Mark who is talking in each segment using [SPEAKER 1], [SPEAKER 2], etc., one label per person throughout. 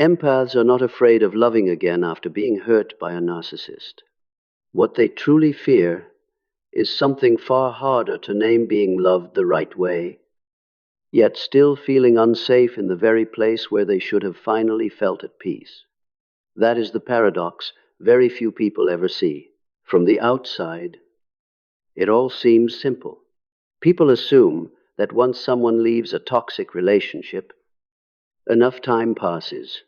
[SPEAKER 1] Empaths are not afraid of loving again after being hurt by a narcissist. What they truly fear is something far harder to name: being loved the right way, yet still feeling unsafe in the very place where they should have finally felt at peace. That is the paradox very few people ever see. From the outside, it all seems simple. People assume that once someone leaves a toxic relationship, enough time passes,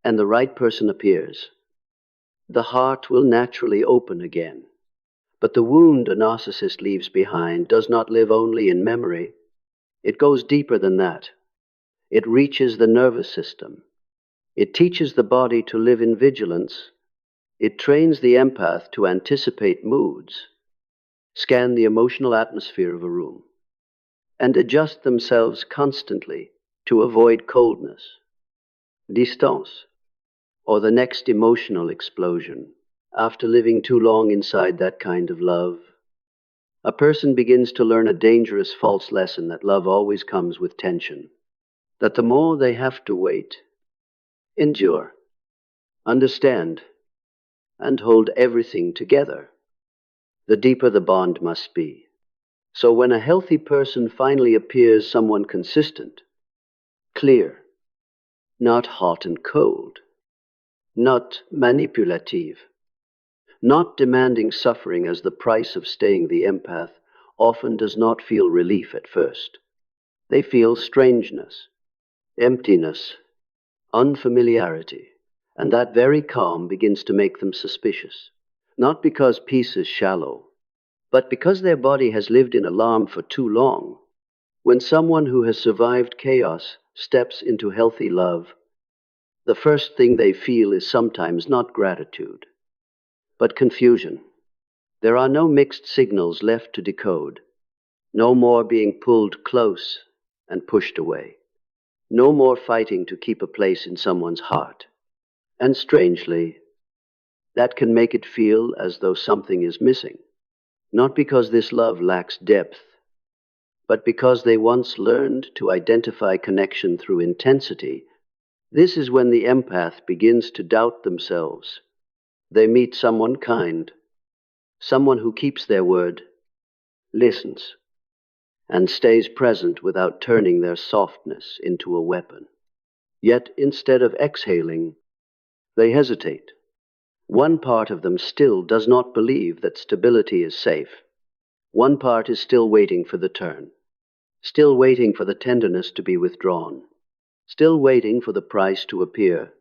[SPEAKER 1] and the right person appears. The heart will naturally open again. But the wound a narcissist leaves behind does not live only in memory. It goes deeper than that. It reaches the nervous system. It teaches the body to live in vigilance. It trains the empath to anticipate moods, scan the emotional atmosphere of a room, and adjust themselves constantly to avoid coldness, distance, or the next emotional explosion. After living too long inside that kind of love, a person begins to learn a dangerous false lesson: that love always comes with tension, that the more they have to wait, endure, understand, and hold everything together, the deeper the bond must be. So when a healthy person finally appears, someone consistent, clear, not hot and cold, not manipulative, not demanding suffering as the price of staying, the empath often does not feel relief at first. They feel strangeness, emptiness, unfamiliarity, and that very calm begins to make them suspicious. Not because peace is shallow, but because their body has lived in alarm for too long. When someone who has survived chaos steps into healthy love, the first thing they feel is sometimes not gratitude, but confusion. There are no mixed signals left to decode. No more being pulled close and pushed away. No more fighting to keep a place in someone's heart. And strangely, that can make it feel as though something is missing. Not because this love lacks depth, but because they once learned to identify connection through intensity. This is when the empath begins to doubt themselves. They meet someone kind, someone who keeps their word, listens, and stays present without turning their softness into a weapon. Yet instead of exhaling, they hesitate. One part of them still does not believe that stability is safe. One part is still waiting for the turn, still waiting for the tenderness to be withdrawn, still waiting for the price to appear.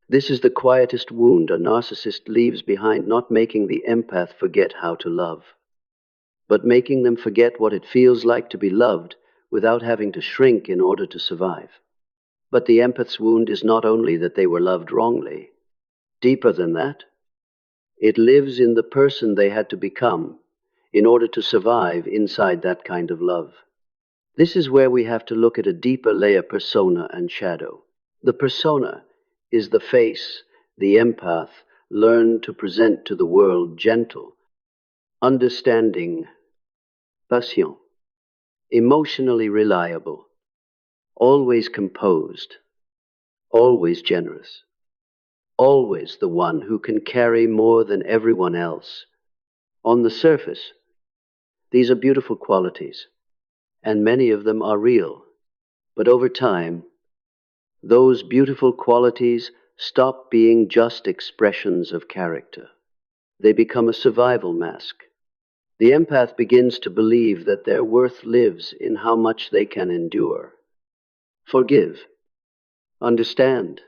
[SPEAKER 1] This is the quietest wound a narcissist leaves behind, not making the empath forget how to love, but making them forget what it feels like to be loved without having to shrink in order to survive. But the empath's wound is not only that they were loved wrongly. Deeper than that, it lives in the person they had to become in order to survive inside that kind of love. This is where we have to look at a deeper layer: persona and shadow. The persona is the face the empath learned to present to the world: gentle, understanding, patient, emotionally reliable, always composed, always generous, always the one who can carry more than everyone else. On the surface, these are beautiful qualities, and many of them are real. But over time, those beautiful qualities stop being just expressions of character. They become a survival mask. The empath begins to believe that their worth lives in how much they can endure, forgive, understand,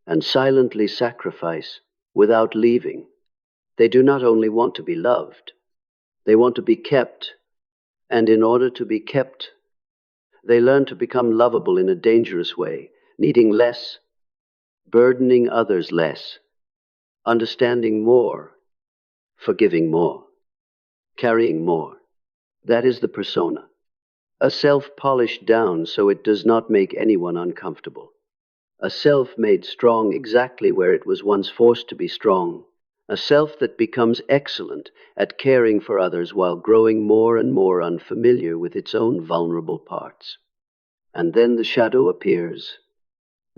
[SPEAKER 1] and silently sacrifice without leaving. They do not only want to be loved, they want to be kept, and in order to be kept, they learn to become lovable in a dangerous way, needing less, burdening others less, understanding more, forgiving more, carrying more. That is the persona. A self polished down so it does not make anyone uncomfortable. A self made strong exactly where it was once forced to be strong. A self that becomes excellent at caring for others while growing more and more unfamiliar with its own vulnerable parts. And then the shadow appears.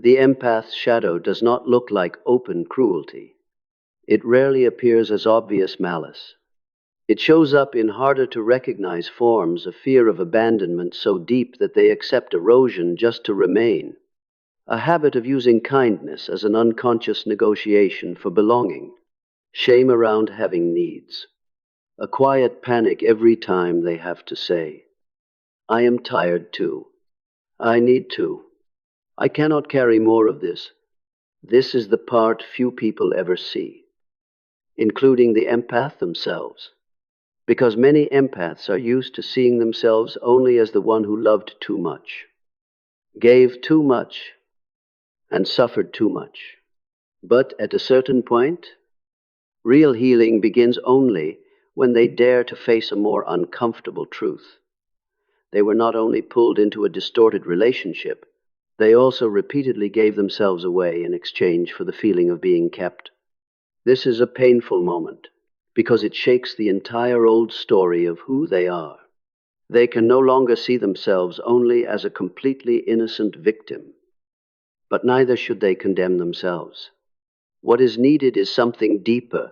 [SPEAKER 1] The empath's shadow does not look like open cruelty. It rarely appears as obvious malice. It shows up in harder to recognize forms of fear of abandonment so deep that they accept erosion just to remain. A habit of using kindness as an unconscious negotiation for belonging. Shame around having needs. A quiet panic every time they have to say, "I am tired too. I need to. I cannot carry more of this." This is the part few people ever see, including the empath themselves. Because many empaths are used to seeing themselves only as the one who loved too much, gave too much, and suffered too much. But at a certain point, real healing begins only when they dare to face a more uncomfortable truth. They were not only pulled into a distorted relationship, they also repeatedly gave themselves away in exchange for the feeling of being kept. This is a painful moment, because it shakes the entire old story of who they are. They can no longer see themselves only as a completely innocent victim, but neither should they condemn themselves. What is needed is something deeper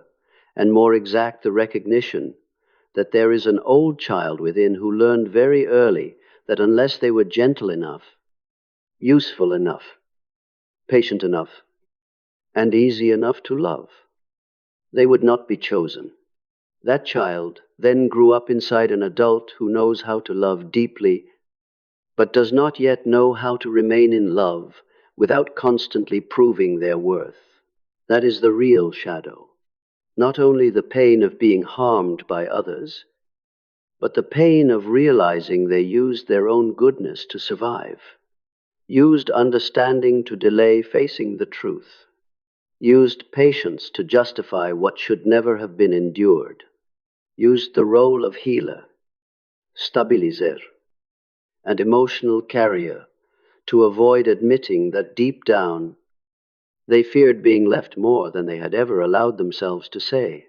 [SPEAKER 1] and more exact, the recognition that there is an old child within who learned very early that unless they were gentle enough, useful enough, patient enough, and easy enough to love, they would not be chosen. That child then grew up inside an adult who knows how to love deeply, but does not yet know how to remain in love without constantly proving their worth. That is the real shadow. Not only the pain of being harmed by others, but the pain of realizing they used their own goodness to survive, used understanding to delay facing the truth, used patience to justify what should never have been endured, used the role of healer, stabilizer, and emotional carrier to avoid admitting that deep down they feared being left more than they had ever allowed themselves to say.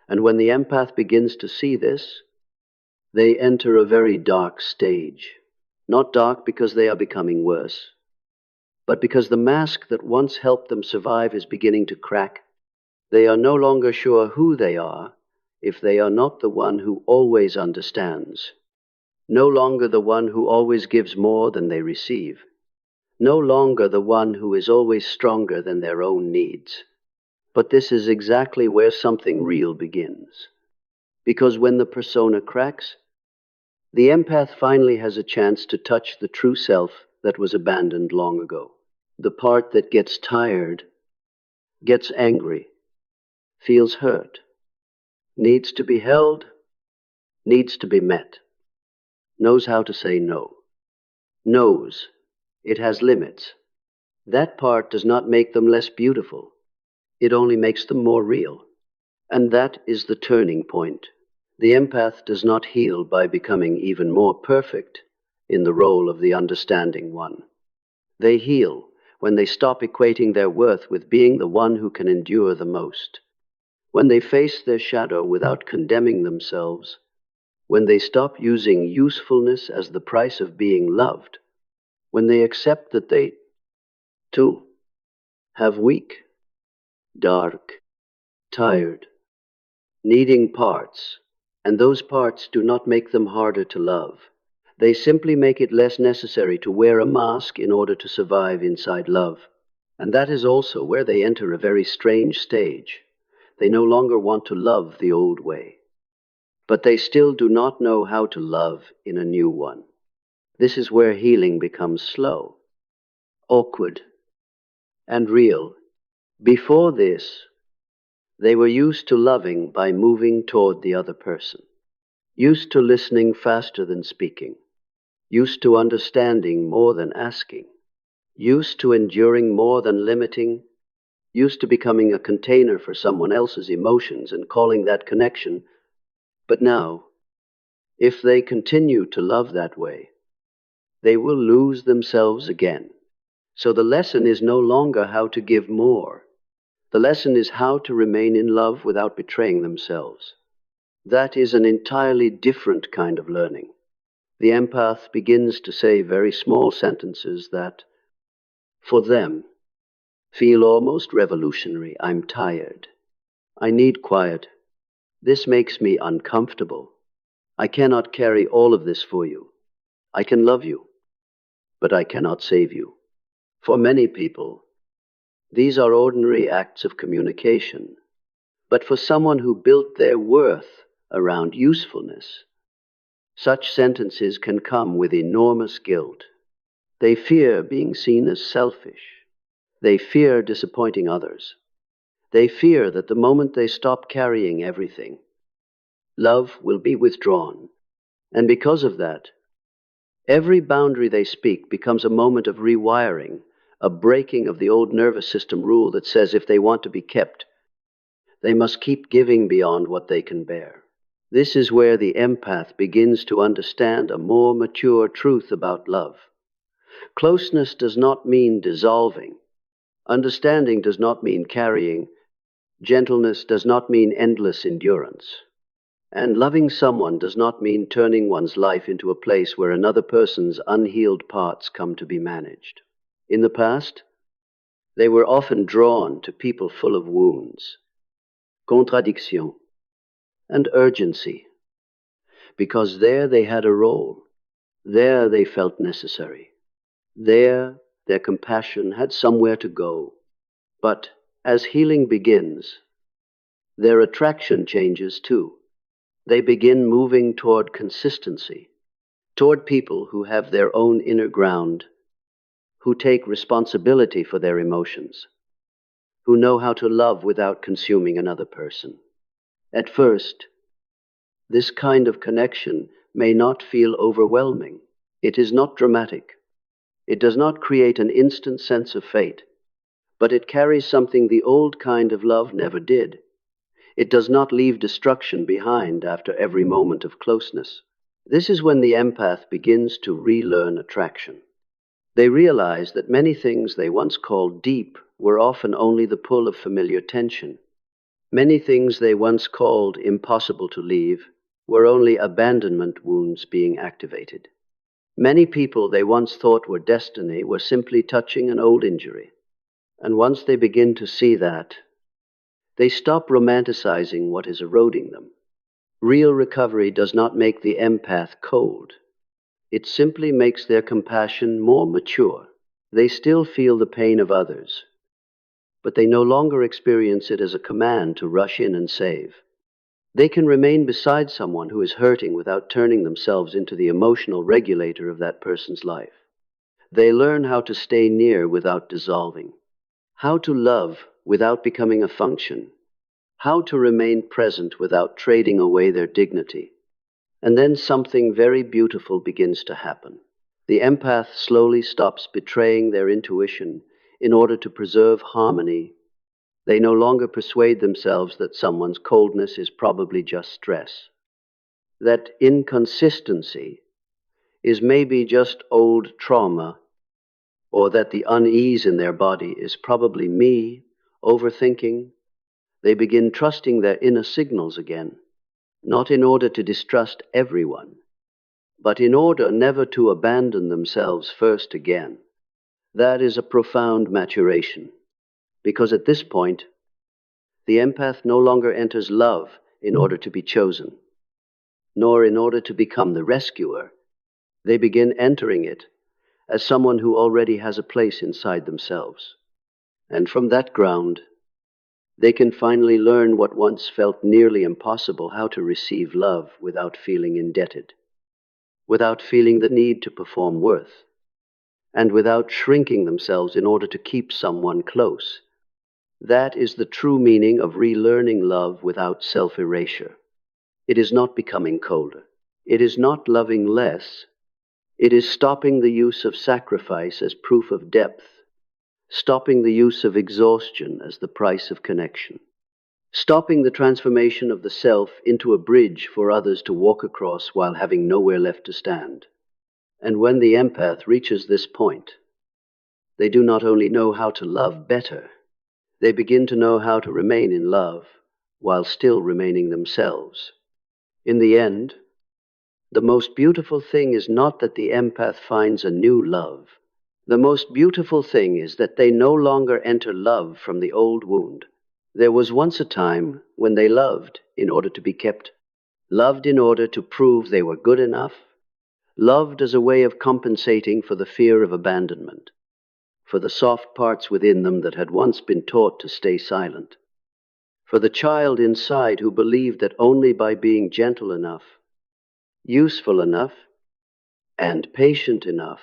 [SPEAKER 1] And when the empath begins to see this, they enter a very dark stage. Not dark because they are becoming worse, but because the mask that once helped them survive is beginning to crack. They are no longer sure who they are if they are not the one who always understands, no longer the one who always gives more than they receive, no longer the one who is always stronger than their own needs. But this is exactly where something real begins. Because when the persona cracks, the empath finally has a chance to touch the true self that was abandoned long ago. The part that gets tired, gets angry, feels hurt, needs to be held, needs to be met, knows how to say no, knows it has limits. That part does not make them less beautiful. It only makes them more real. And that is the turning point. The empath does not heal by becoming even more perfect in the role of the understanding one. They heal when they stop equating their worth with being the one who can endure the most. When they face their shadow without condemning themselves. When they stop using usefulness as the price of being loved. When they accept that they, too, have weak, dark, tired, needing parts, and those parts do not make them harder to love. They simply make it less necessary to wear a mask in order to survive inside love. And that is also where they enter a very strange stage. They no longer want to love the old way, but they still do not know how to love in a new one. This is where healing becomes slow, awkward, and real. Before this, they were used to loving by moving toward the other person, used to listening faster than speaking, used to understanding more than asking, used to enduring more than limiting, used to becoming a container for someone else's emotions and calling that connection. But now, if they continue to love that way, they will lose themselves again. So the lesson is no longer how to give more. The lesson is how to remain in love without betraying themselves. That is an entirely different kind of learning. The empath begins to say very small sentences that, For them, feel almost revolutionary. I'm tired. I need quiet. This makes me uncomfortable. I cannot carry all of this for you. I can love you, but I cannot save you. For many people, these are ordinary acts of communication. But for someone who built their worth around usefulness, such sentences can come with enormous guilt. They fear being seen as selfish. They fear disappointing others. They fear that the moment they stop carrying everything, love will be withdrawn. And because of that, every boundary they speak becomes a moment of rewiring, a breaking of the old nervous system rule that says if they want to be kept, they must keep giving beyond what they can bear. This is where the empath begins to understand a more mature truth about love. Closeness does not mean dissolving. Understanding does not mean carrying. Gentleness does not mean endless endurance. And loving someone does not mean turning one's life into a place where another person's unhealed parts come to be managed. In the past, they were often drawn to people full of wounds, contradiction, and urgency, because there they had a role. There they felt necessary. There their compassion had somewhere to go. But as healing begins, their attraction changes too. They begin moving toward consistency, toward people who have their own inner ground, who take responsibility for their emotions, who know how to love without consuming another person. At first, this kind of connection may not feel overwhelming. It is not dramatic. It does not create an instant sense of fate, but it carries something the old kind of love never did. It does not leave destruction behind after every moment of closeness. This is when the empath begins to relearn attraction. They realize that many things they once called deep were often only the pull of familiar tension. Many things they once called impossible to leave were only abandonment wounds being activated. Many people they once thought were destiny were simply touching an old injury. And once they begin to see that, they stop romanticizing what is eroding them. Real recovery does not make the empath cold. It simply makes their compassion more mature. They still feel the pain of others, but they no longer experience it as a command to rush in and save. They can remain beside someone who is hurting without turning themselves into the emotional regulator of that person's life. They learn how to stay near without dissolving, how to love without becoming a function, how to remain present without trading away their dignity. And then something very beautiful begins to happen. The empath slowly stops betraying their intuition in order to preserve harmony. They no longer persuade themselves that someone's coldness is probably just stress, that inconsistency is maybe just old trauma, or that the unease in their body is probably me overthinking. They begin trusting their inner signals again, not in order to distrust everyone, but in order never to abandon themselves first again. That is a profound maturation, because at this point, the empath no longer enters love in order to be chosen, nor in order to become the rescuer. They begin entering it as someone who already has a place inside themselves. And from that ground, they can finally learn what once felt nearly impossible: how to receive love without feeling indebted, without feeling the need to perform worth, and without shrinking themselves in order to keep someone close. That is the true meaning of relearning love without self-erasure. It is not becoming colder. It is not loving less. It is stopping the use of sacrifice as proof of depth, stopping the use of exhaustion as the price of connection, stopping the transformation of the self into a bridge for others to walk across while having nowhere left to stand. And when the empath reaches this point, they do not only know how to love better, they begin to know how to remain in love while still remaining themselves. In the end, the most beautiful thing is not that the empath finds a new love. The most beautiful thing is that they no longer enter love from the old wound. There was once a time when they loved in order to be kept, loved in order to prove they were good enough, loved as a way of compensating for the fear of abandonment, for the soft parts within them that had once been taught to stay silent, for the child inside who believed that only by being gentle enough, useful enough, and patient enough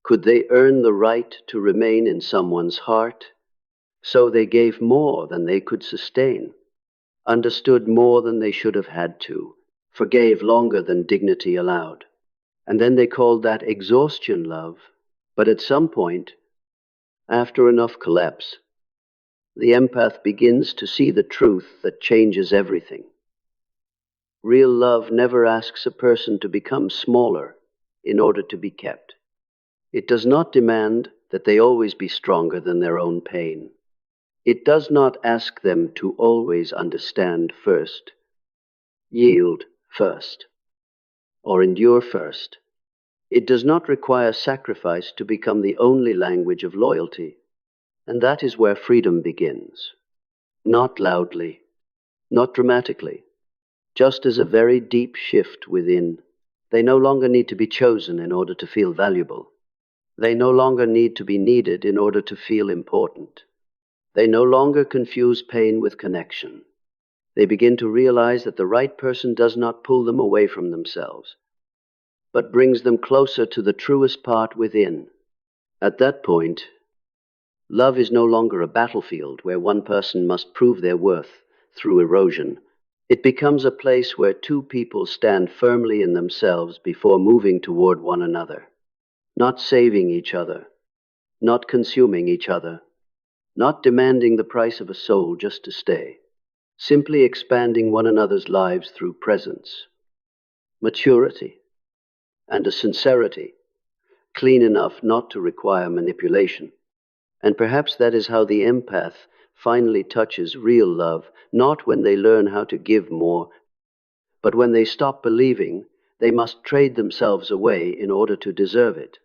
[SPEAKER 1] could they earn the right to remain in someone's heart. So they gave more than they could sustain, understood more than they should have had to, forgave longer than dignity allowed. And then they called that exhaustion love. But at some point, after enough collapse, the empath begins to see the truth that changes everything. Real love never asks a person to become smaller in order to be kept. It does not demand that they always be stronger than their own pain. It does not ask them to always understand first, yield first, or endure first. It does not require sacrifice to become the only language of loyalty. And that is where freedom begins. Not loudly, not dramatically, just as a very deep shift within. They no longer need to be chosen in order to feel valuable. They no longer need to be needed in order to feel important. They no longer confuse pain with connection. They begin to realize that the right person does not pull them away from themselves, but brings them closer to the truest part within. At that point, love is no longer a battlefield where one person must prove their worth through erosion. It becomes a place where two people stand firmly in themselves before moving toward one another, not saving each other, not consuming each other, not demanding the price of a soul just to stay, simply expanding one another's lives through presence, maturity, and a sincerity clean enough not to require manipulation. And perhaps that is how the empath finally touches real love, not when they learn how to give more, but when they stop believing they must trade themselves away in order to deserve it.